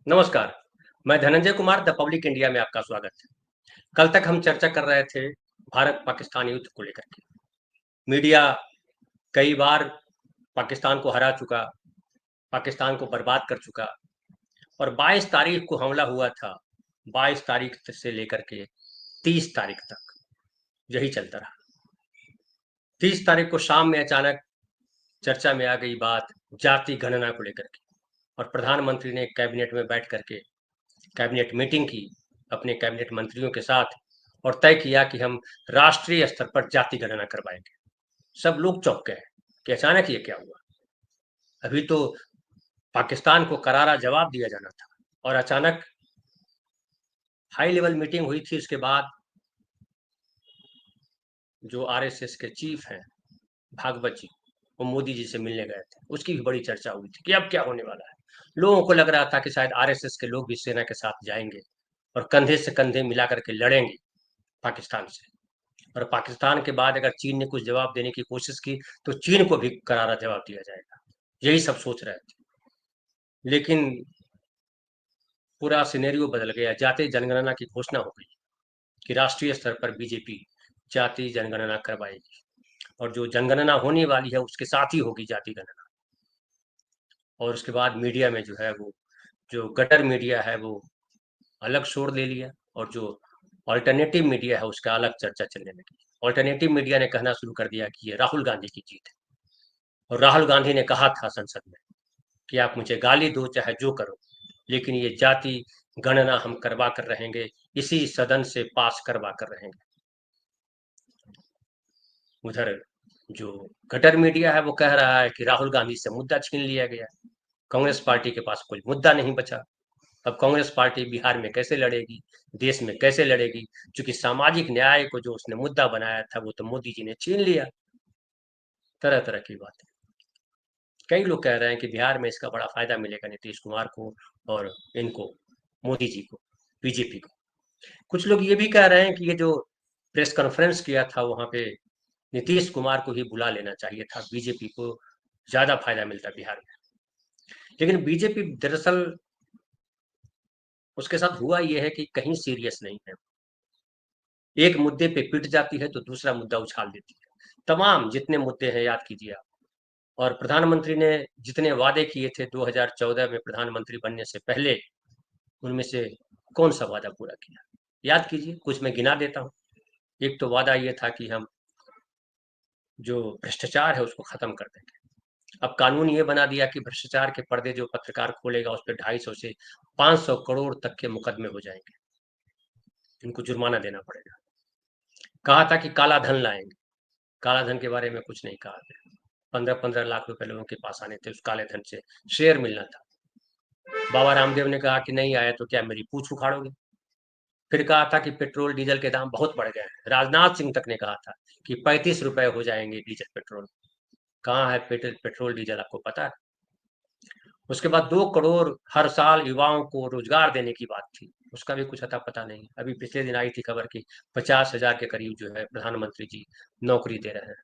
नमस्कार, मैं Dhananjay Kumar the public India में आपका स्वागत है। कल तक हम चर्चा कर रहे थे भारत-पाकिस्तान युद्ध को लेकर के। मीडिया कई बार पाकिस्तान को हरा चुका, पाकिस्तान को बर्बाद कर चुका और 22 तारीख को हमला हुआ था। 22 तारीख से लेकर के 30 तारीख तक यही चलता रहा। 30 तारीख को शाम में अचानक चर्चा में आ गई बात जाति गणना को लेकर के और प्रधानमंत्री ने कैबिनेट में बैठ करके कैबिनेट मीटिंग की अपने कैबिनेट मंत्रियों के साथ और तय किया कि हम राष्ट्रीय स्तर पर जाति गणना करवाएंगे। सब लोग चौंक गए कि अचानक ये क्या हुआ। अभी तो पाकिस्तान को करारा जवाब दिया जाना था और अचानक हाई लेवल मीटिंग हुई थी। इसके बाद जो आरएसएस के चीफ हैं भागवत जी, वो मोदी जी से मिलने गए थे। उसकी भी बड़ी चर्चा हुई थी कि अब क्या होने वाला है। लोगों को लग रहा था कि शायद आरएसएस के लोग भी सेना के साथ जाएंगे और कंधे से कंधे मिला करके लड़ेंगे पाकिस्तान से। और पाकिस्तान के बाद अगर चीन ने कुछ जवाब देने की कोशिश की तो चीन को भी करारा जवाब दिया जाएगा, यही सब सोच रहे थे। लेकिन पूरा सिनेरियो बदल गया। जातीय जनगणना की घोषणा हो गई कि राष्ट्रीय स्तर पर बीजेपी जातीय जनगणना करवाएगी और जो जनगणना होने वाली है उसके साथ ही होगी जाति गणना। और उसके बाद मीडिया में जो है वो जो गटर मीडिया है वो अलग शोर ले लिया और जो ऑल्टरनेटिव मीडिया है उसका अलग चर्चा चलने लगी। ऑल्टरनेटिव मीडिया ने कहना शुरू कर दिया कि ये राहुल गांधी की जीत है और राहुल गांधी ने कहा था संसद में कि आप मुझे गाली दो चाहे जो करो, लेकिन ये जाति गणना हम करवा कर रहेंगे, इसी सदन से पास करवा कर रहेंगे। उधर जो गटर मीडिया है वो कह रहा है कि राहुल गांधी से मुद्दा छीन लिया गया, कांग्रेस पार्टी के पास कोई मुद्दा नहीं बचा। अब कांग्रेस पार्टी बिहार में कैसे लड़ेगी, देश में कैसे लड़ेगी, क्योंकि सामाजिक न्याय को जो उसने मुद्दा बनाया था वो तो मोदी जी ने छीन लिया। तरह तरह की बात। कई लोग कह रहे हैं कि बिहार में इसका बड़ा फायदा मिलेगा नीतीश कुमार को और इनको, मोदी जी को, बीजेपी को। कुछ लोग ये भी कह रहे हैं कि ये जो प्रेस कॉन्फ्रेंस किया था वहां पे नीतीश कुमार को ही बुला लेना चाहिए था, बीजेपी को ज्यादा फायदा मिलता बिहार में। लेकिन बीजेपी दरअसल उसके साथ हुआ यह है कि कहीं सीरियस नहीं है। एक मुद्दे पे पिट जाती है तो दूसरा मुद्दा उछाल देती है। तमाम जितने मुद्दे हैं याद कीजिए आप। और प्रधानमंत्री ने जितने वादे किए थे 2014 में प्रधानमंत्री बनने से पहले, उनमें से कौन सा वादा पूरा किया? याद कीजिए, कुछ मैं गिना देता हूँ। एक तो वादा ये था कि हम जो भ्रष्टाचार है उसको खत्म कर देंगे। अब कानून ये बना दिया कि भ्रष्टाचार के पर्दे जो पत्रकार खोलेगा उस पर 250 से 500 करोड़ तक के मुकदमे हो जाएंगे, इनको जुर्माना देना पड़ेगा। कहा था कि काला धन लाएंगे, काला धन के बारे में कुछ नहीं कहा गया। 15-15 लाख रुपए लोगों के पास आने थे, उस काले धन से शेयर मिलना था। बाबा रामदेव ने कहा कि नहीं आया तो क्या मेरी पूछ उखाड़ोगे। फिर कहा था कि पेट्रोल डीजल के दाम बहुत बढ़ गए हैं। राजनाथ सिंह तक ने कहा था कि 35 रुपए हो जाएंगे डीजल पेट्रोल। कहाँ है पेट्रोल डीजल, आपको पता है? उसके बाद 2 करोड़ हर साल युवाओं को रोजगार देने की बात थी, उसका भी कुछ अता पता नहीं। अभी पिछले दिन आई थी खबर कि 50,000 के करीब जो है प्रधानमंत्री जी नौकरी दे रहे हैं,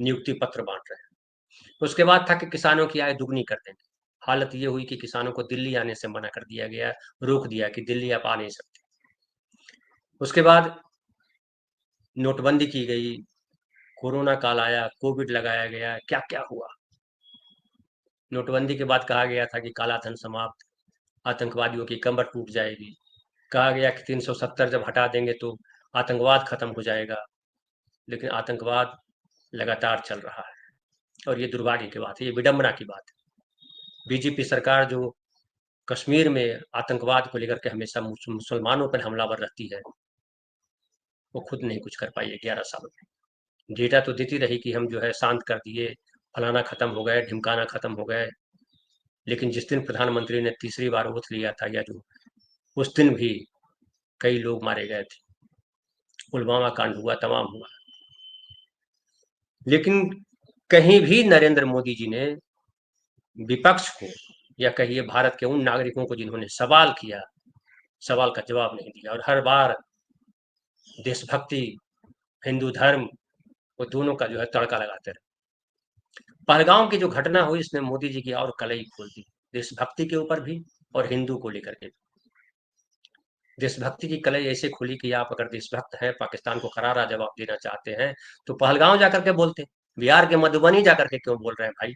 नियुक्ति पत्र बांट रहे हैं। उसके बाद था कि किसानों की आय दुगनी कर देंगे। हालत ये हुई कि किसानों को दिल्ली आने से मना कर दिया गया, रोक दिया कि दिल्ली आप आ नहीं सकते। उसके बाद नोटबंदी की गई, कोरोना काल आया, कोविड लगाया गया, क्या क्या हुआ। नोटबंदी के बाद कहा गया था कि काला धन समाप्त, आतंकवादियों की कमर टूट जाएगी। कहा गया कि 370 जब हटा देंगे तो आतंकवाद खत्म हो जाएगा, लेकिन आतंकवाद लगातार चल रहा है। और ये दुर्भाग्य की बात है, ये विडंबना की बात है। बीजेपी सरकार जो कश्मीर में आतंकवाद को लेकर के हमेशा मुसलमानों पर हमलावर रहती है, वो खुद नहीं कुछ कर पाई है 11 सालों में। डेटा तो देती रही कि हम जो है शांत कर दिए, फलाना खत्म हो गए, ढिमकाना खत्म हो गए। लेकिन जिस दिन प्रधानमंत्री ने तीसरी बार ओथ लिया था या जो, उस दिन भी कई लोग मारे गए थे, पुलवामा कांड हुआ, तमाम हुआ। लेकिन कहीं भी नरेंद्र मोदी जी ने विपक्ष को या कहिए भारत के उन नागरिकों को जिन्होंने सवाल किया, सवाल का जवाब नहीं दिया। और हर बार देशभक्ति, हिंदू धर्म, वो दोनों का जो है तड़का लगाते रहे। पहलगांव की जो घटना हुई इसने मोदी जी की और कलई खोल दी, देशभक्ति के ऊपर भी और हिंदू को लेकर के। देशभक्ति की कलई ऐसे खुली कि आप अगर देशभक्त हैं, पाकिस्तान को करारा जवाब देना चाहते हैं, तो पहलगांव जाकर के बोलते। बिहार के मधुबनी जाकर के क्यों बोल रहे हैं भाई?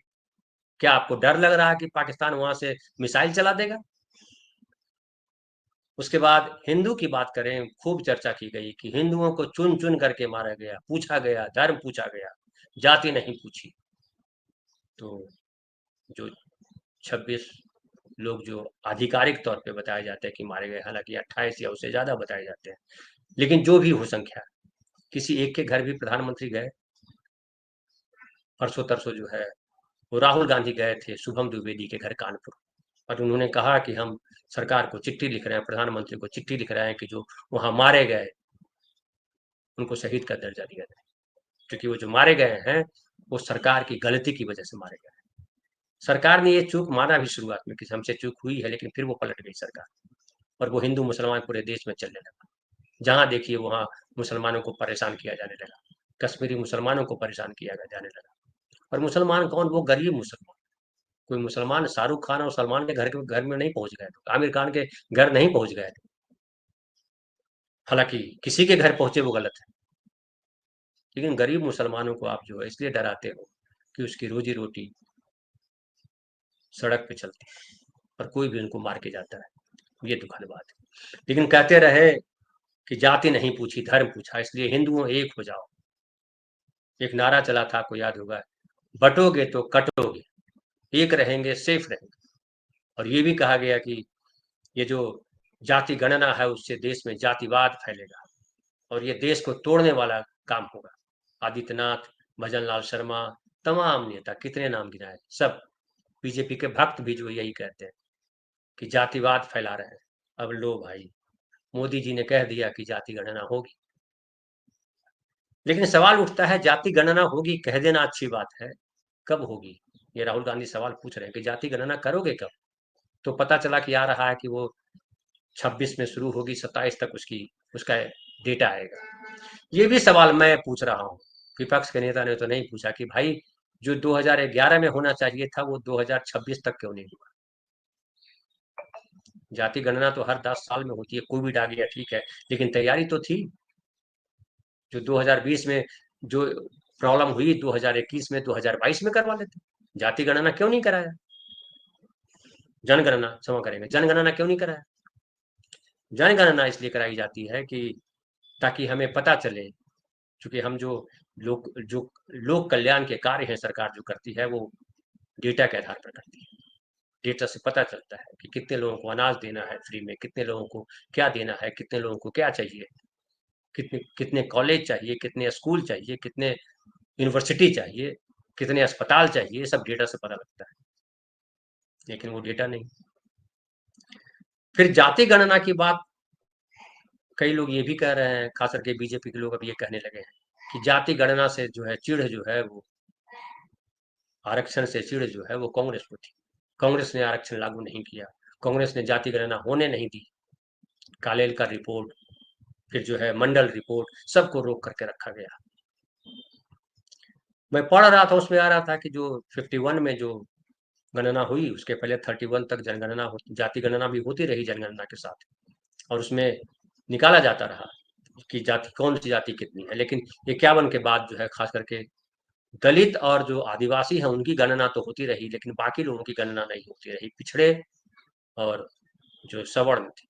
क्या आपको डर लग रहा है कि पाकिस्तान वहां से मिसाइल चला देगा? उसके बाद हिंदू की बात करें, खूब चर्चा की गई कि हिंदुओं को चुन चुन करके मारा गया, पूछा गया, धर्म पूछा गया, जाति नहीं पूछी। तो जो 26 लोग जो आधिकारिक तौर पे बताए जाते हैं कि मारे गए, हालांकि 28 या उससे ज्यादा बताए जाते हैं, लेकिन जो भी हो संख्या, किसी एक के घर भी प्रधानमंत्री गए? परसों तरसों जो है वो राहुल गांधी गए थे शुभम द्विवेदी के घर कानपुर, और उन्होंने कहा कि हम सरकार को चिट्ठी लिख रहे हैं, प्रधानमंत्री को चिट्ठी लिख रहे हैं कि जो वहां मारे गए उनको शहीद का दर्जा दिया जाए, क्योंकि वो जो मारे गए हैं वो सरकार की गलती की वजह से मारे गए। सरकार ने ये चूक माना भी शुरुआत में कि हमसे चूक हुई है, लेकिन फिर वो पलट गई सरकार, और वो हिंदू मुसलमान पूरे देश में चलने लगा। जहां देखिए वहां मुसलमानों को परेशान किया जाने लगा, कश्मीरी मुसलमानों को परेशान किया जाने लगा। और मुसलमान कौन? वो गरीब मुसलमान। कोई मुसलमान शाहरुख खान और सलमान के घर में नहीं पहुंच गए थे, आमिर खान के घर नहीं पहुंच गए थे। हालांकि किसी के घर पहुंचे वो गलत है, लेकिन गरीब मुसलमानों को आप जो है इसलिए डराते हो कि उसकी रोजी रोटी सड़क पे चलती है, और कोई भी उनको मार के जाता है। ये दुखद बात है। लेकिन कहते रहे कि जाति नहीं पूछी, धर्म पूछा, इसलिए हिंदुओं एक हो जाओ। एक नारा चला था, आपको याद होगा, बटोगे तो कटोगे, एक रहेंगे सेफ रहेंगे। और ये भी कहा गया कि ये जो जाति गणना है उससे देश में जातिवाद फैलेगा और ये देश को तोड़ने वाला काम होगा। आदित्यनाथ, भजन लाल शर्मा, तमाम नेता, कितने नाम गिनाए, सब बीजेपी के भक्त भी जो यही कहते हैं कि जातिवाद फैला रहे हैं। अब लो भाई, मोदी जी ने कह दिया कि जाति गणना होगी। लेकिन सवाल उठता है, जाति गणना होगी कह देना अच्छी बात है, कब होगी? ये राहुल गांधी सवाल पूछ रहे हैं कि जाति गणना करोगे कब? तो पता चला कि आ रहा है कि वो 26 में शुरू होगी, 27 तक उसका डेटा आएगा। ये भी सवाल मैं पूछ रहा हूँ, विपक्ष के नेता ने तो नहीं पूछा कि भाई जो 2011 में होना चाहिए था वो 2026 तक क्यों नहीं हुआ? जाति गणना तो हर 10 साल में होती है, कोविड आ गया ठीक है, लेकिन तैयारी तो थी। जो 2020 में जो प्रॉब्लम हुई 2021 में, 2022 में करवा लेते। जाति गणना क्यों नहीं कराया? जनगणना, क्षमा करेंगे, जनगणना क्यों नहीं कराया? जनगणना इसलिए कराई जाती है कि ताकि हमें पता चले, क्योंकि हम जो लोक कल्याण के कार्य हैं सरकार जो करती है वो डेटा के आधार पर करती है। डेटा से पता चलता है कि कितने लोगों को अनाज देना है फ्री में, कितने लोगों को क्या देना है, कितने लोगों को क्या चाहिए, कितने कितने कॉलेज चाहिए, कितने स्कूल चाहिए, कितने यूनिवर्सिटी चाहिए, कितने अस्पताल चाहिए, ये सब डेटा से पता लगता है। लेकिन वो डेटा नहीं। फिर जाति गणना की बात कई लोग ये भी कह रहे हैं, खास करके बीजेपी के लोग अब ये कहने लगे हैं कि जाति गणना से जो है चिढ़ जो है वो, आरक्षण से चिढ़ जो है वो कांग्रेस को थी। कांग्रेस ने आरक्षण लागू नहीं किया, कांग्रेस ने जाति गणना होने नहीं दी। कालेल का रिपोर्ट, फिर जो है मंडल रिपोर्ट, सबको रोक करके रखा गया। मैं पढ़ रहा था, उसमें आ रहा था कि जो 51 में जो गणना हुई उसके पहले 31 तक जनगणना जाति गणना भी होती रही जनगणना के साथ, और उसमें निकाला जाता रहा कि जाति कौन सी जाति कितनी है। लेकिन 51 के बाद जो है खास करके दलित और जो आदिवासी हैं उनकी गणना तो होती रही, लेकिन बाकी लोगों की गणना नहीं होती रही, पिछड़े और जो सवर्ण थे।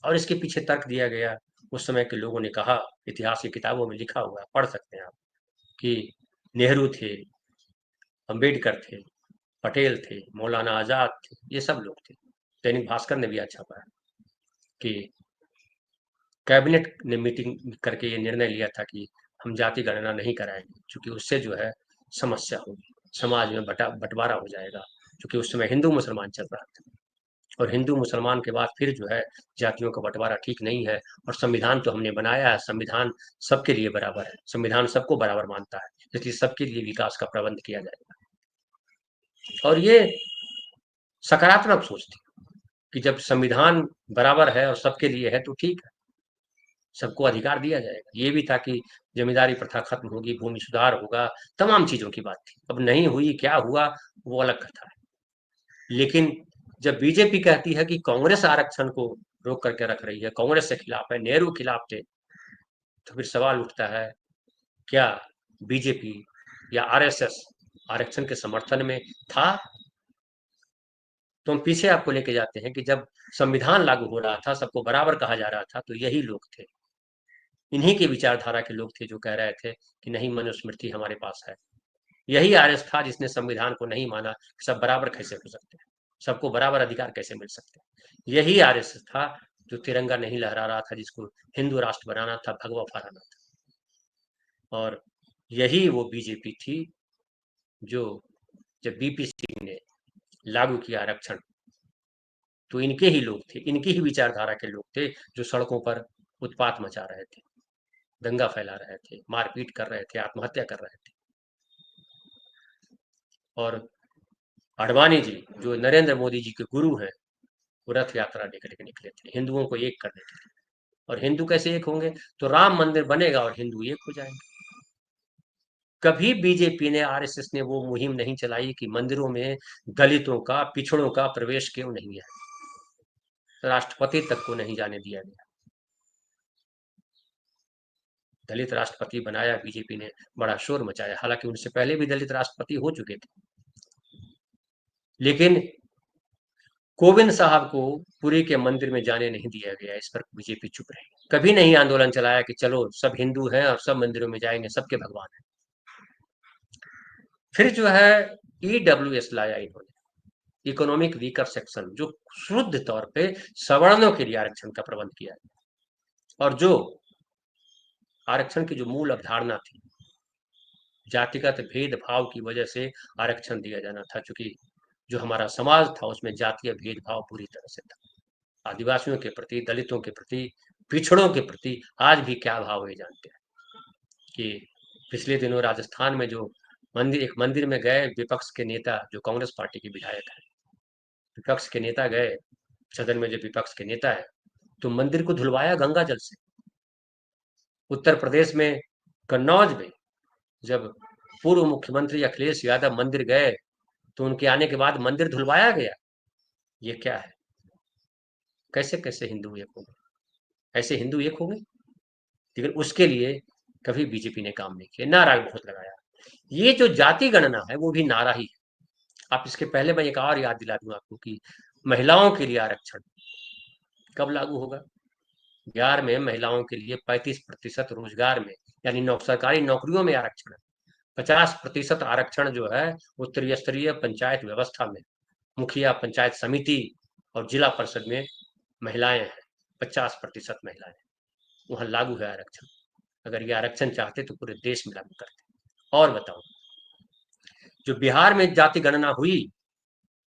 और इसके पीछे तर्क दिया गया, उस समय के लोगों ने कहा, इतिहास की किताबों में लिखा हुआ है, पढ़ सकते हैं आप, कि नेहरू थे, अंबेडकर थे, पटेल थे, मौलाना आजाद थे, ये सब लोग थे। दैनिक भास्कर ने भी अच्छा पाया कि कैबिनेट ने मीटिंग करके ये निर्णय लिया था कि हम जाति गणना नहीं कराएंगे, क्योंकि उससे जो है समस्या होगी, समाज में बंटवारा हो जाएगा, क्योंकि उस समय हिंदू मुसलमान चल रहा था, और हिंदू मुसलमान के बाद फिर जो है जातियों का बंटवारा ठीक नहीं है। और संविधान तो हमने बनाया है, संविधान सबके लिए बराबर है, संविधान सबको बराबर मानता है, इसलिए सबके लिए विकास का प्रबंध किया जाएगा। और ये सकारात्मक सोच थी कि जब संविधान बराबर है और सबके लिए है तो ठीक है, सबको अधिकार दिया जाएगा। ये भी था कि जमींदारी प्रथा खत्म होगी, भूमि सुधार होगा, तमाम चीजों की बात थी। अब नहीं हुई, क्या हुआ वो अलग कथा है। लेकिन जब बीजेपी कहती है कि कांग्रेस आरक्षण को रोक करके रख रही है, कांग्रेस के खिलाफ है, नेहरू के खिलाफ थे, तो फिर सवाल उठता है, क्या बीजेपी या आरएसएस आरक्षण के समर्थन में था? तो हम पीछे आपको लेके जाते हैं कि जब संविधान लागू हो रहा था, सबको बराबर कहा जा रहा था, तो यही लोग थे, इन्हीं की विचारधारा के लोग थे जो कह रहे थे कि नहीं, मनुस्मृति हमारे पास है। यही आरएस था जिसने संविधान को नहीं माना, सब बराबर कैसे हो सकते हैं, सबको बराबर अधिकार कैसे मिल सकते हैं। यही आरएस था जो तिरंगा नहीं लहरा रहा था, जिसको हिंदू राष्ट्र बनाना था, भगवा फहराना था। और यही वो बीजेपी थी जो जब बीपी सिंह ने लागू किया आरक्षण, तो इनके ही लोग थे, इनकी ही विचारधारा के लोग थे जो सड़कों पर उत्पात मचा रहे थे, दंगा फैला रहे थे, मारपीट कर रहे थे, आत्महत्या कर रहे थे। और आडवाणी जी जो नरेंद्र मोदी जी के गुरु हैं, वो रथ यात्रा लेकर के निकले थे हिंदुओं को एक करने के लिए। और हिंदू कैसे एक होंगे? तो राम मंदिर बनेगा और हिंदू एक हो जाएंगे। कभी बीजेपी ने, आरएसएस ने वो मुहिम नहीं चलाई कि मंदिरों में दलितों का, पिछड़ों का प्रवेश क्यों नहीं है, राष्ट्रपति तक को नहीं जाने दिया गया। दलित राष्ट्रपति बनाया बीजेपी ने, बड़ा शोर मचाया, हालांकि उनसे पहले भी दलित राष्ट्रपति हो चुके थे। लेकिन कोविंद साहब को पुरी के मंदिर में जाने नहीं दिया गया, इस पर बीजेपी चुप रही। कभी नहीं आंदोलन चलाया कि चलो सब हिंदू हैं और सब मंदिरों में जाएंगे, सबके भगवान हैं। फिर जो है ईडब्ल्यूएस लाया इन्होंने, इकोनॉमिक वीकर सेक्शन, जो शुद्ध तौर पे सवर्णों के लिए आरक्षण का प्रबंध किया, और जो आरक्षण की जो मूल अवधारणा थी, जातिगत भेदभाव की वजह से आरक्षण दिया जाना था, चूंकि जो हमारा समाज था उसमें जातीय भेदभाव पूरी तरह से था। आदिवासियों के प्रति, दलितों के प्रति, पिछड़ों के प्रति आज भी क्या भाव है जानते हैं कि पिछले दिनों राजस्थान में जो एक मंदिर में गए विपक्ष के नेता, जो कांग्रेस पार्टी के विधायक है, विपक्ष के नेता गए सदन में, जो विपक्ष के नेता है, तो मंदिर को धुलवाया गंगा जल से। उत्तर प्रदेश में कन्नौज में जब पूर्व मुख्यमंत्री अखिलेश यादव मंदिर गए, तो उनके आने के बाद मंदिर धुलवाया गया। ये क्या है? कैसे कैसे हिंदू एक होंगे? ऐसे हिंदू एक होंगे? लेकिन उसके लिए कभी बीजेपी ने काम नहीं किया, नारा बहुत लगाया। ये जो जाति गणना है वो भी नारा ही है। आप इसके पहले मैं एक और याद दिला दूं आपको कि महिलाओं के लिए आरक्षण कब लागू होगा? बिहार में महिलाओं के लिए 35% रोजगार में, यानी सरकारी नौकरियों में आरक्षण है। 50% आरक्षण जो है वो त्रिस्तरीय पंचायत व्यवस्था में, मुखिया, पंचायत समिति और जिला परिषद में महिलाएं हैं। 50% महिलाएं, वहां लागू है आरक्षण। अगर ये आरक्षण चाहते तो पूरे देश में लागू करते। और बताओ, जो बिहार में जाति गणना हुई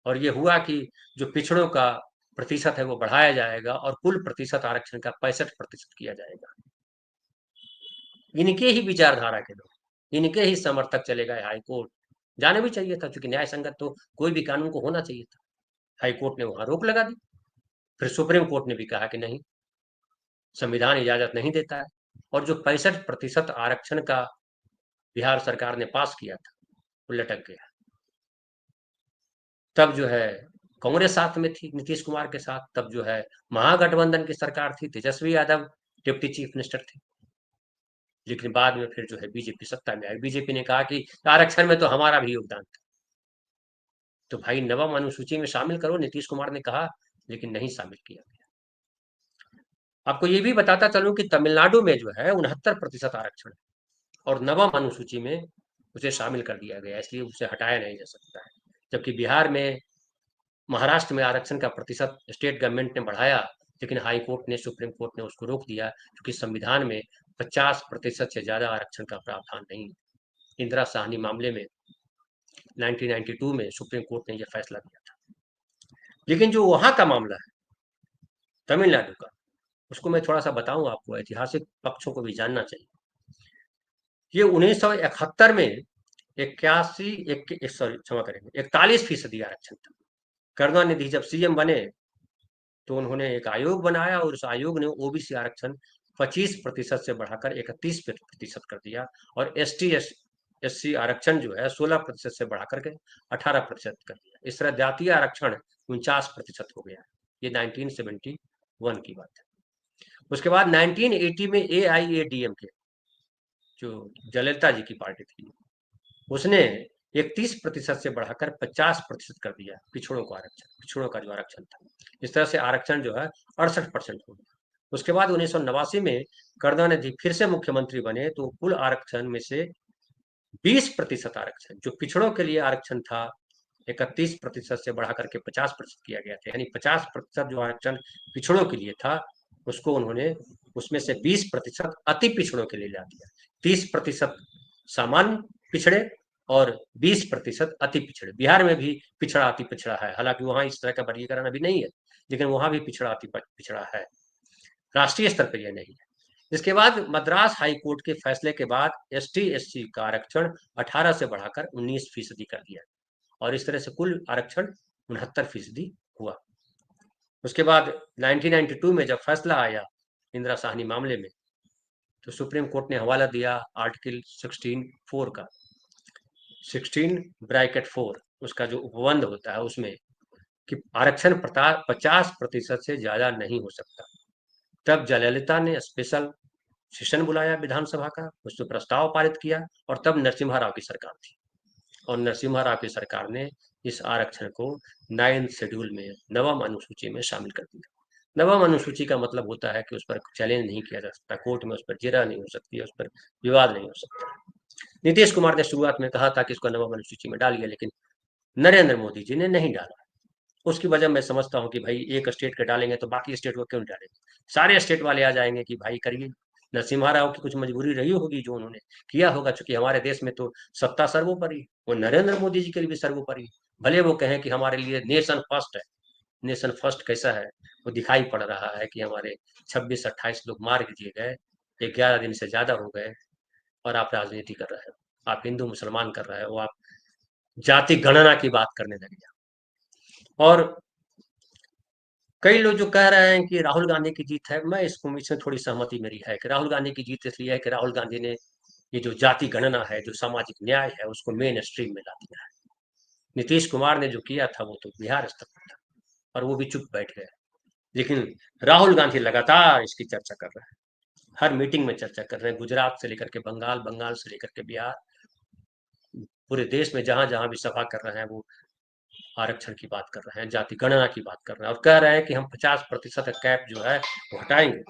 और ये हुआ कि जो पिछड़ों का प्रतिशत है वो बढ़ाया जाएगा और कुल प्रतिशत आरक्षण का 65% किया जाएगा। इनके ही विचारधारा के लोग, इनके ही समर्थक चले गए हाई कोर्ट। जाना भी चाहिए था, क्योंकि न्याय संगत तो कोई भी कानून को होना चाहिए था। हाई कोर्ट ने वहां रोक लगा दी। फिर सुप्रीम कोर्ट ने भी कहा कि नहीं, संविधान इजाजत नहीं देता है। और जो 65% आरक्षण का बिहार सरकार ने पास किया था वो लटक गया। तब जो है कांग्रेस साथ में थी नीतीश कुमार के साथ, तब जो है महागठबंधन की सरकार थी, Tejashwi Yadav deputy chief minister थे। लेकिन बाद में फिर जो है बीजेपी सत्ता में आई। बीजेपी ने कहा कि आरक्षण में तो हमारा भी योगदान था, तो भाई नवम अनुसूची में शामिल करो, नीतीश कुमार ने कहा, लेकिन नहीं शामिल किया गया। आपको ये भी बताता चलूं कि तमिलनाडु में जो है 69% आरक्षण है, और नवम अनुसूची में उसे शामिल कर दिया गया, इसलिए उसे हटाया नहीं जा सकता है। जबकि बिहार में, महाराष्ट्र में आरक्षण का प्रतिशत स्टेट गवर्नमेंट ने बढ़ाया, लेकिन हाई कोर्ट ने, सुप्रीम कोर्ट ने उसको रोक दिया, क्योंकि संविधान में 50% से ज्यादा आरक्षण का प्रावधान नहीं है। इंदिरा साहनी मामले में 1992 में सुप्रीम कोर्ट ने यह फैसला दिया था। लेकिन जो वहां का मामला है तमिलनाडु का, उसको मैं थोड़ा सा बताऊं आपको, ऐतिहासिक पक्षों को भी जानना चाहिए। ये 1971 में 41% आरक्षण था। करुणानिधि जब सीएम बने तो उन्होंने एक आयोग बनाया, और उस आयोग ने ओबीसी आरक्षण 25% से बढ़ाकर 31% कर दिया, और SC आरक्षण जो है 16% से बढ़ाकर के 18% कर दिया। इस तरह जातीय आरक्षण 49% हो गया। ये 1971 की बात है। उसके बाद 1980 में AIADMK जो जयललिता जी की पार्टी थी, उसने 31% से बढ़ाकर 50% कर दिया पिछड़ों को आरक्षण, पिछड़ों का जो आरक्षण था। इस तरह से आरक्षण जो है 68% हो गया। उसके बाद 1989 में करुणानिधि फिर से मुख्यमंत्री बने तो कुल आरक्षण में से 20% आरक्षण जो पिछड़ों के लिए आरक्षण था 31% से बढ़ा करके 50% किया गया था। यानी 50% जो आरक्षण पिछड़ों के लिए था उसको उन्होंने उसमें से 20% अति पिछड़ों के लिए ला दिया। 30% सामान्य पिछड़े और 20% अति पिछड़े। बिहार में भी पिछड़ा अति पिछड़ा है, हालांकि वहां इस तरह का वर्गीकरण अभी नहीं है, लेकिन वहां भी पिछड़ा अति पिछड़ा है। राष्ट्रीय स्तर पर यह नहीं है। इसके बाद मद्रास हाई कोर्ट के फैसले के बाद ST/SC का आरक्षण 18 से बढ़ाकर 19% कर दिया और इस तरह से कुल आरक्षण 69% हुआ। उसके बाद 1992 में जब फैसला आया इंदिरा साहनी मामले में तो सुप्रीम कोर्ट ने हवाला दिया आर्टिकल 16(4) का, 16(4) उसका जो उपबंध होता है उसमें कि आरक्षण 50% से ज्यादा नहीं हो सकता। तब जयललिता ने स्पेशल सेशन बुलाया विधानसभा का, उसमें प्रस्ताव पारित किया और तब नरसिम्हा राव की सरकार थी और नरसिम्हा राव की सरकार ने इस आरक्षण को 9th शेड्यूल में नवम अनुसूची में शामिल कर दिया। नवम अनुसूची का मतलब होता है कि उस पर चैलेंज नहीं किया जा सकता, कोर्ट में उस पर जिरह नहीं हो सकती, उस पर विवाद नहीं हो सकता। नीतीश कुमार ने शुरुआत में कहा था कि इसको नवम अनुसूची में डालिए, लेकिन नरेंद्र मोदी जी ने नहीं डाला। उसकी वजह मैं समझता हूँ कि भाई एक स्टेट के डालेंगे तो बाकी स्टेट को क्यों नहीं डालेंगे, सारे स्टेट वाले आ जाएंगे कि भाई करिए। नरसिम्हा राव की कुछ मजबूरी रही होगी जो उन्होंने किया होगा, चूंकि हमारे देश में तो सत्ता सर्वोपरि, वो नरेंद्र मोदी जी के लिए भी सर्वोपरि। भले वो कहें कि हमारे लिए नेशन फर्स्ट है, नेशन फर्स्ट कैसा है वो दिखाई पड़ रहा है कि हमारे 26-28 लोग मार दिए गए, 11 दिन से ज्यादा हो गए और आप राजनीति कर रहे हो, आप हिंदू मुसलमान कर रहे हो, आप जाति गणना की बात करने लगे। और कई लोग जो कह रहे हैं कि राहुल गांधी की जीत है, मैं इसको इसमें थोड़ी सहमति मेरी है कि राहुल गांधी की जीत इसलिए है कि राहुल गांधी ने ये जो जाति गणना है, जो सामाजिक न्याय है, उसको मेन स्ट्रीम में ला दिया है। नीतीश कुमार ने जो किया था वो तो बिहार स्तर पर था और वो भी चुप बैठ गए, लेकिन राहुल गांधी लगातार इसकी चर्चा कर रहे हैं, हर मीटिंग में चर्चा कर रहे हैं, गुजरात से लेकर के बंगाल, बंगाल से लेकर के बिहार, पूरे देश में जहां जहां भी सभा कर रहे हैं वो आरक्षण की बात कर रहे हैं, जाति गणना की बात कर रहे हैं और कह रहे हैं कि हम 50% कैप जो है वो हटाएंगे,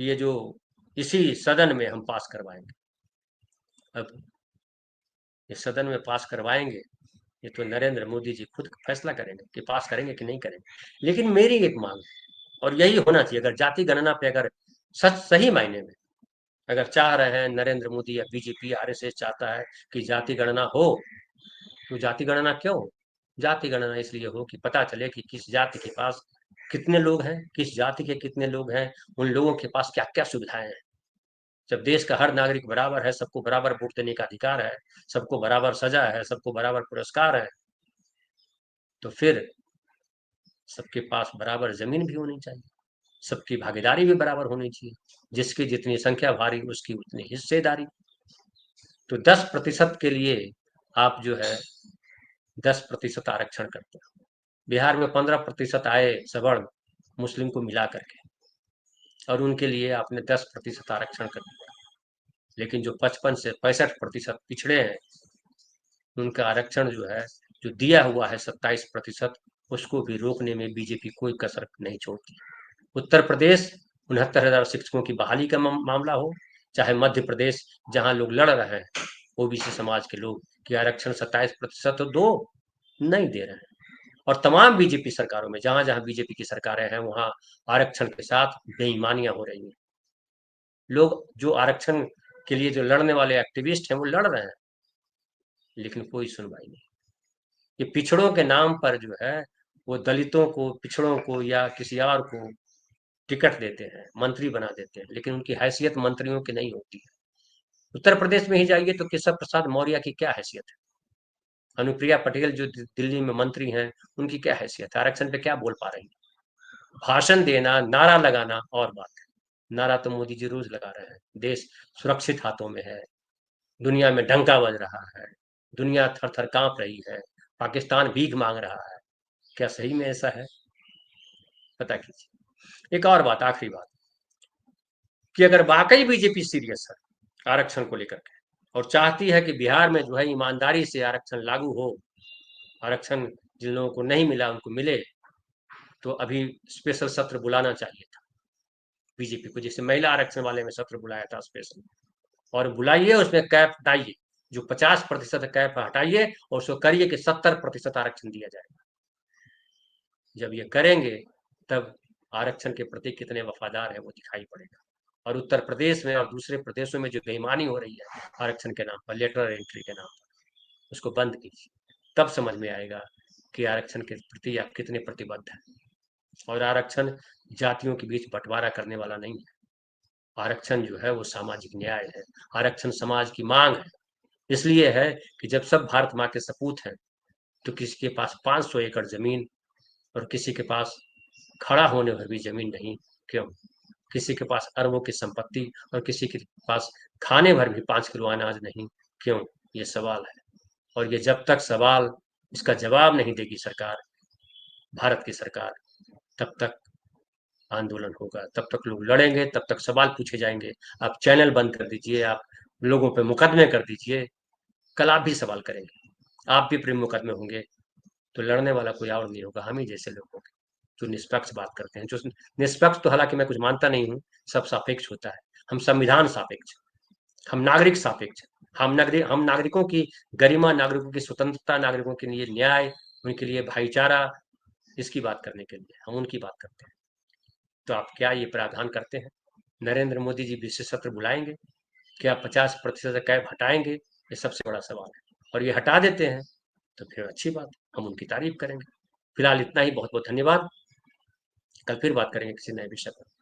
ये जो इसी सदन में हम पास करवाएंगे। अब ये सदन में पास करवाएंगे, ये तो नरेंद्र मोदी जी खुद फैसला करेंगे कि पास करेंगे कि नहीं करेंगे। लेकिन मेरी एक मांग है और यही होना चाहिए, अगर जाति गणना पे अगर सच सही मायने में अगर चाह रहे हैं नरेंद्र मोदी या बीजेपी RSS चाहता है कि जाति गणना हो, तो जाति गणना क्यों हो? जाति गणना इसलिए हो कि पता चले कि किस जाति के पास कितने लोग हैं, किस जाति के कितने लोग हैं, उन लोगों के पास क्या क्या सुविधाएं हैं। जब देश का हर नागरिक बराबर है, सबको बराबर वोट देने का अधिकार है, सबको बराबर सजा है, सबको बराबर पुरस्कार है, तो फिर सबके पास बराबर जमीन भी होनी चाहिए, सबकी भागीदारी भी बराबर होनी चाहिए, जिसकी जितनी संख्या भारी उसकी उतनी हिस्सेदारी। तो 10% के लिए आप जो है 10% आरक्षण करते हो। बिहार में 15% आए सवर्ण मुस्लिम को मिला करके और उनके लिए आपने 10% आरक्षण कर दिया, लेकिन जो 55 से 65% पिछड़े हैं उनका आरक्षण जो है जो दिया हुआ है 27%, उसको भी रोकने में बीजेपी कोई कसर नहीं छोड़ती। उत्तर प्रदेश 69,000 शिक्षकों की बहाली का मामला हो, चाहे मध्य प्रदेश जहां लोग लड़ रहे हैं OBC समाज के लोग कि आरक्षण 27% तो दो, नहीं दे रहे हैं। और तमाम बीजेपी सरकारों में जहां जहां बीजेपी की सरकारें हैं वहां आरक्षण के साथ बेईमानियां हो रही हैं। लोग जो आरक्षण के लिए जो लड़ने वाले एक्टिविस्ट हैं वो लड़ रहे हैं, लेकिन कोई सुनवाई नहीं। ये पिछड़ों के नाम पर जो है वो दलितों को, पिछड़ों को या किसी और को टिकट देते हैं, मंत्री बना देते हैं, लेकिन उनकी हैसियत मंत्रियों की नहीं होती है। उत्तर प्रदेश में ही जाइए तो केशव प्रसाद मौर्य की क्या हैसियत है, अनुप्रिया पटेल जो दिल्ली में मंत्री हैं उनकी क्या हैसियत है, आरक्षण पे क्या बोल पा रही है। भाषण देना, नारा लगाना और बात है, नारा तो मोदी जी रोज लगा रहे हैं, देश सुरक्षित हाथों में है, दुनिया में डंका बज रहा है, दुनिया थर-थर काँप रही है, पाकिस्तान भीख माँग रहा है। क्या सही में ऐसा है? पता कीजिए। एक और बात, आखिरी बात, कि अगर वाक़ई बीजेपी सीरियस है आरक्षण को लेकर के और चाहती है कि बिहार में जो है ईमानदारी से आरक्षण लागू हो, आरक्षण जिन लोगों को नहीं मिला उनको मिले, तो अभी स्पेशल सत्र बुलाना चाहिए था बीजेपी को, जैसे महिला आरक्षण वाले में सत्र बुलाया था स्पेशल। और बुलाइए, उसमें कैप हटाइए, जो 50% कैप हटाइए और उसको करिए कि 70% आरक्षण दिया जाएगा। जब ये करेंगे तब आरक्षण के प्रति कितने वफादार है वो दिखाई पड़ेगा। और उत्तर प्रदेश में और दूसरे प्रदेशों में जो बेईमानी हो रही है आरक्षण के नाम पर, लेटर एंट्री के नाम पर, उसको बंद कीजिए। तब समझ में आएगा कि आरक्षण के प्रति आप कितने प्रतिबद्ध हैं। और आरक्षण जातियों के बीच बंटवारा करने वाला नहीं है। आरक्षण जो है वो सामाजिक न्याय है, आरक्षण समाज की मांग है। इसलिए है कि जब सब भारत माँ के सपूत हैं, तो किसी के पास 500 एकड़ जमीन और किसी के पास खड़ा होने भर भी जमीन नहीं, क्यों? किसी के पास अरबों की संपत्ति और किसी के पास खाने भर भी 5 किलो अनाज नहीं, क्यों? ये सवाल है। और ये जब तक सवाल, इसका जवाब नहीं देगी सरकार, भारत की सरकार, तब तक आंदोलन होगा, तब तक लोग लड़ेंगे, तब तक सवाल पूछे जाएंगे। आप चैनल बंद कर दीजिए, आप लोगों पे मुकदमे कर दीजिए, कल आप भी सवाल करेंगे, आप भी फिर मुकदमे होंगे। तो लड़ने वाला कोई और नहीं होगा, हम ही जैसे लोग होंगे जो निष्पक्ष बात करते हैं। जो निष्पक्ष तो हालांकि मैं कुछ मानता नहीं हूँ, सब सापेक्ष होता है। हम संविधान सापेक्ष, हम नागरिक सापेक्ष, हम नागरिकों की गरिमा, नागरिकों की स्वतंत्रता, नागरिकों के लिए न्याय, उनके लिए भाईचारा, इसकी बात करने के लिए हम उनकी बात करते हैं। तो आप क्या ये प्रावधान करते हैं? नरेंद्र मोदी जी विशेष सत्र बुलाएंगे? क्या 50% कैब हटाएंगे? ये सबसे बड़ा सवाल है। और ये हटा देते हैं तो फिर अच्छी बात, हम उनकी तारीफ करेंगे। फिलहाल इतना ही, बहुत बहुत धन्यवाद। कल फिर बात करेंगे किसी नए विषय पर।